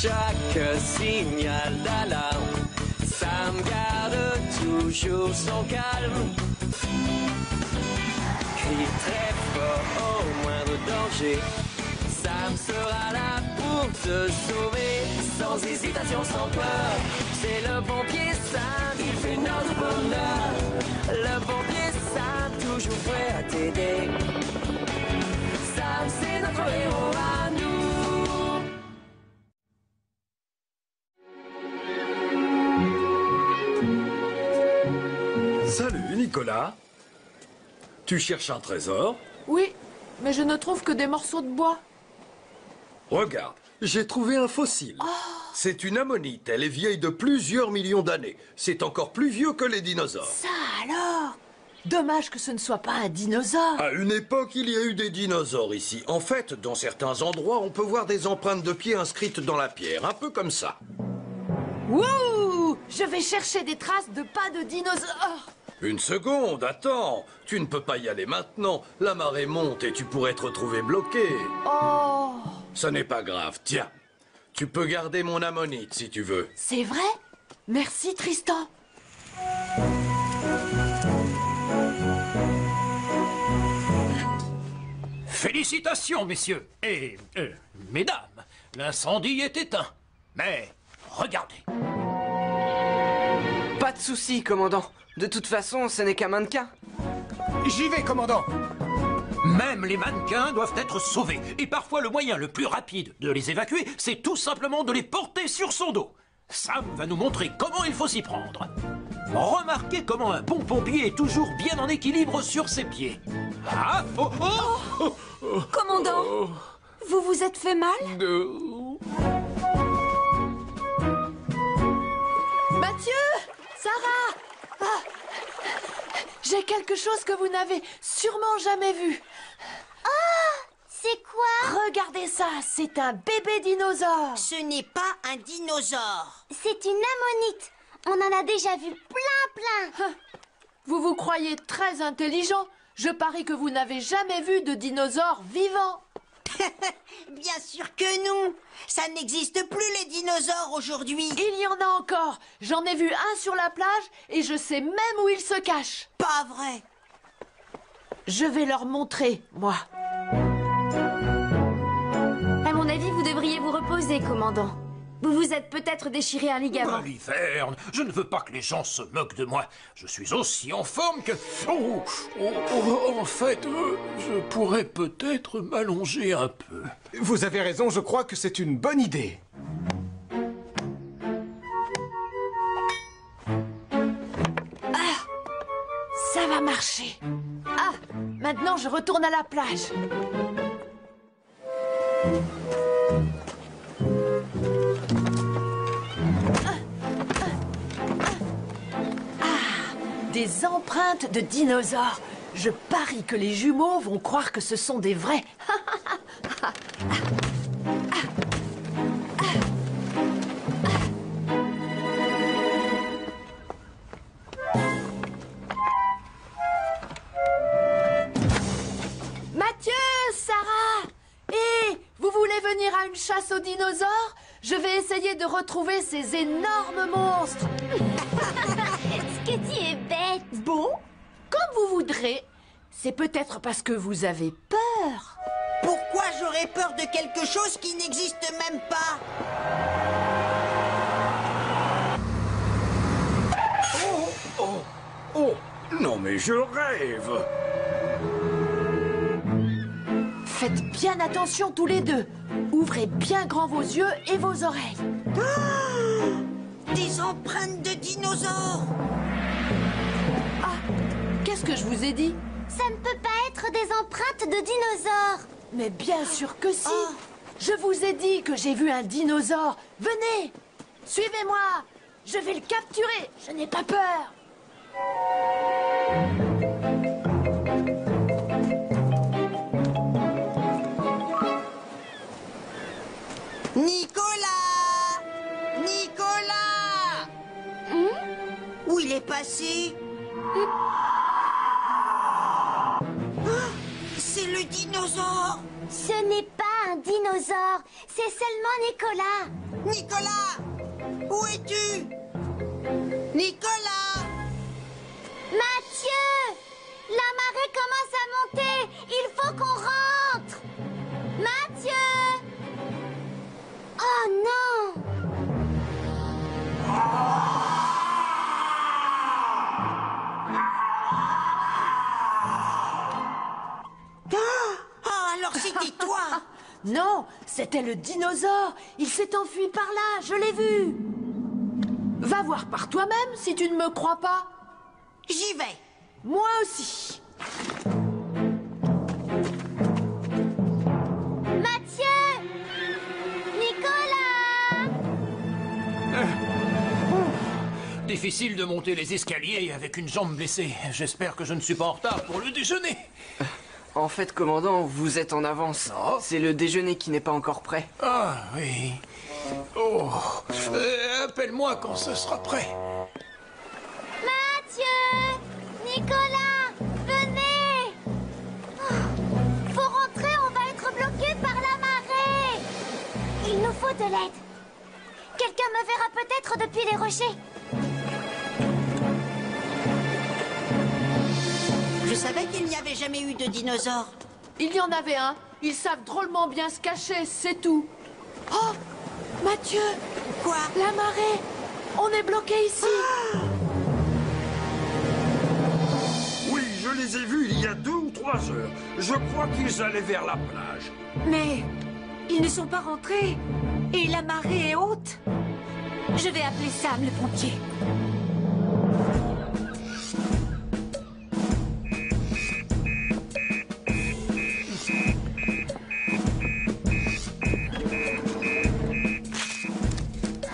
Chaque signal d'alarme, Sam garde toujours son calme. Crie très fort au moindre danger, Sam sera là pour te sauver. Sans hésitation, sans peur, c'est le pompier Sam, il fait notre bonheur. Le pompier Sam, toujours prêt à t'aider. Sam, c'est notre héros à nous. Salut, Nicolas. Tu cherches un trésor? Oui, mais je ne trouve que des morceaux de bois. Regarde, j'ai trouvé un fossile. Oh. C'est une ammonite. Elle est vieille de plusieurs millions d'années. C'est encore plus vieux que les dinosaures. Ça alors? Dommage que ce ne soit pas un dinosaure. À une époque, il y a eu des dinosaures ici. En fait, dans certains endroits, on peut voir des empreintes de pieds inscrites dans la pierre. Un peu comme ça. Wouh! Je vais chercher des traces de pas de dinosaures. Une seconde, attends. Tu ne peux pas y aller maintenant. La marée monte et tu pourrais te retrouver bloqué. Oh! Ça n'est pas grave. Tiens, tu peux garder mon ammonite si tu veux. C'est vrai? Merci, Tristan. Félicitations, messieurs et mesdames. L'incendie est éteint. Mais regardez. Pas de souci, commandant. De toute façon, ce n'est qu'un mannequin. J'y vais, commandant. Même les mannequins doivent être sauvés. Et parfois, le moyen le plus rapide de les évacuer, c'est tout simplement de les porter sur son dos. Sam va nous montrer comment il faut s'y prendre. Remarquez comment un bon pompier est toujours bien en équilibre sur ses pieds. Ah, oh, oh, oh. Commandant, vous vous êtes fait mal? Mathieu! Sarah! Ah, j'ai quelque chose que vous n'avez sûrement jamais vu. C'est quoi? Regardez ça, c'est un bébé dinosaure. Ce n'est pas un dinosaure. C'est une ammonite. On en a déjà vu plein. Vous vous croyez très intelligent. Je parie que vous n'avez jamais vu de dinosaure vivant. Bien sûr que non. Ça n'existe plus les dinosaures aujourd'hui. Il y en a encore. J'en ai vu un sur la plage et je sais même où il se cache. Pas vrai. Je vais leur montrer, moi. À mon avis, vous devriez vous reposer, commandant. Vous vous êtes peut-être déchiré un ligament. Maliverne, je ne veux pas que les gens se moquent de moi. Je suis aussi en forme que... en fait, je pourrais peut-être m'allonger un peu. Vous avez raison, je crois que c'est une bonne idée. Ça va marcher. Ah, maintenant je retourne à la plage. Des empreintes de dinosaures. Je parie que les jumeaux vont croire que ce sont des vrais. Mathieu, Sarah, vous voulez venir à une chasse aux dinosaures? Je vais essayer de retrouver ces énormes monstres. Ce que tu es bête. Bon, comme vous voudrez. C'est peut-être parce que vous avez peur. Pourquoi j'aurais peur de quelque chose qui n'existe même pas? Oh, non mais je rêve. Faites bien attention tous les deux. Ouvrez bien grand vos yeux et vos oreilles. Des empreintes de dinosaures. Ah, qu'est-ce que je vous ai dit? Ça ne peut pas être des empreintes de dinosaures. Mais bien sûr que si. Je vous ai dit que j'ai vu un dinosaure. Venez, suivez-moi. Je vais le capturer. Je n'ai pas peur. Nicolas! Nicolas! Où il est passé? Ah, c'est le dinosaure! Ce n'est pas un dinosaure. C'est seulement Nicolas. Nicolas! Où es-tu? Nicolas! Mathieu! La marée commence à monter. Il faut qu'on rentre. Mathieu! Oh non! Alors c'était toi! Non, c'était le dinosaure. Il s'est enfui par là, je l'ai vu. Va voir par toi-même si tu ne me crois pas. J'y vais. Moi aussi. Mathieu! Nicolas! Difficile de monter les escaliers avec une jambe blessée. J'espère que je ne suis pas en retard pour le déjeuner. En fait, commandant, vous êtes en avance. Oh. C'est le déjeuner qui n'est pas encore prêt. Ah oui. Oh. Appelle-moi quand ce sera prêt. Mathieu! Nicolas! Venez! Oh, faut rentrer, on va être bloqué par la marée! Il nous faut de l'aide. Quelqu'un me verra peut-être depuis les rochers. Je savais qu'il n'y avait jamais eu de dinosaures. Il y en avait un. Ils savent drôlement bien se cacher, c'est tout. Oh! Mathieu! Quoi? La marée! On est bloqué ici! Oui, je les ai vus il y a 2 ou 3 heures. Je crois qu'ils allaient vers la plage. Mais ils ne sont pas rentrés. Et la marée est haute. Je vais appeler Sam, le pompier.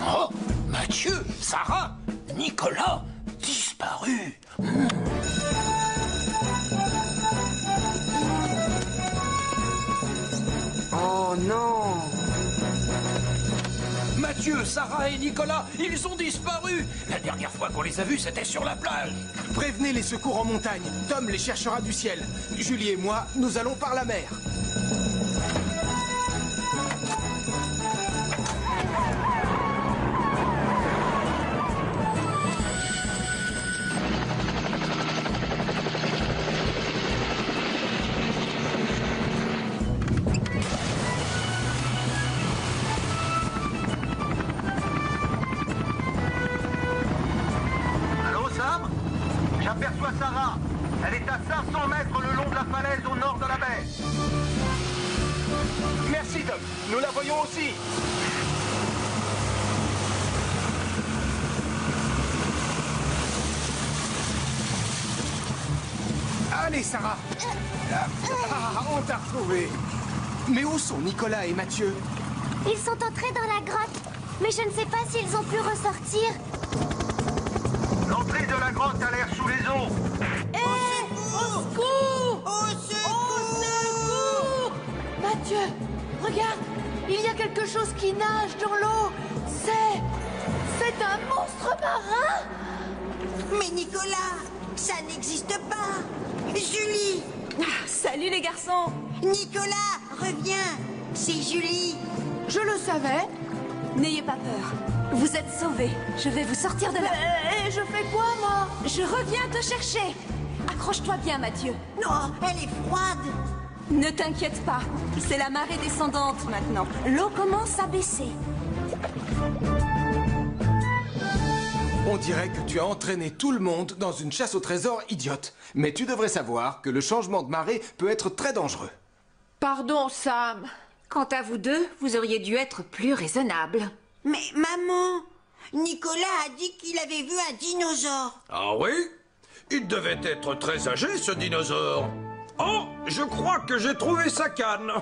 Oh, Mathieu, Sarah, Nicolas, disparus. Oh non! Mathieu, Sarah et Nicolas, ils ont disparu. La dernière fois qu'on les a vus, c'était sur la plage. Prévenez les secours en montagne. Tom les cherchera du ciel. Julie et moi, nous allons par la mer. Allô, Sam? J'aperçois Sarah. Elle est à 500 mètres le long de la falaise au nord de la baie. Merci, Tom. Nous la voyons aussi. Allez, Sarah. Ah, on t'a retrouvé. Mais où sont Nicolas et Mathieu? Ils sont entrés dans la grotte. Mais je ne sais pas s'ils ont pu ressortir. L'entrée de la grotte a l'air sous les eaux. Au secours! Au secours! Au secours! Mathieu, regarde! Il y a quelque chose qui nage dans l'eau. C'est un monstre marin! Mais Nicolas, ça n'existe pas. Julie! Salut les garçons. Nicolas, reviens. C'est Julie. Je le savais. N'ayez pas peur. Vous êtes sauvés. Je vais vous sortir de là. Et je fais quoi, moi? Je reviens te chercher. Accroche-toi bien, Mathieu. Non, elle est froide. Ne t'inquiète pas. C'est la marée descendante maintenant. L'eau commence à baisser. On dirait que tu as entraîné tout le monde dans une chasse au trésor idiote. Mais tu devrais savoir que le changement de marée peut être très dangereux. Pardon, Sam. Quant à vous deux, vous auriez dû être plus raisonnable. Mais maman, Nicolas a dit qu'il avait vu un dinosaure. Ah oui? Il devait être très âgé, ce dinosaure. Oh, je crois que j'ai trouvé sa canne.